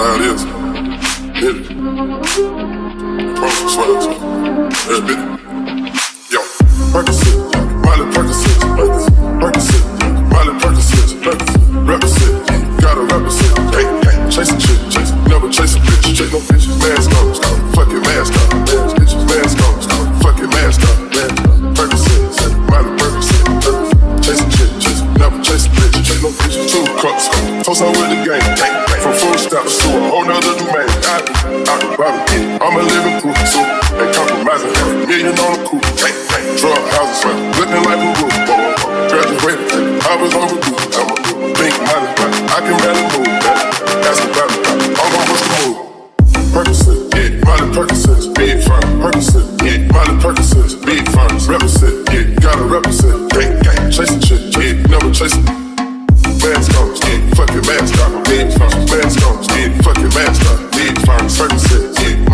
how it is. Hit it. Promax sweats. Let's get it. Yo, Percocet, Miley Percocet, Percocet, Miley Percocet, represent, gotta represent. Hey, chasing shit, never chase a bitch, chase no bitch. Mask on, fucking mask on, bitches, mask on, fucking mask on. Percocet, Miley Percocet, chasing shit, never chase a bitch, chase no bitch. 2 cups, toast on with the game, from full stops to a whole nother domain. Out the bottom, I'm a living proof, so they compromising, $1 million on the coupe. Drug houses, looking like a roof. Graduated, I was on the roof. I'm a pink money, I can barely move. That's about it, I'm on what's the move. Percocet, yeah, Miley Percocet, big firm. Percocet, yeah, Miley Percocet, big firms. Represent, yeah, gotta represent. Gang, chasing shit, yeah, never chasing. Mask on, yeah, fucking mask on, big firms. Mask on, yeah, fucking mask on, big firms. Percocet, yeah.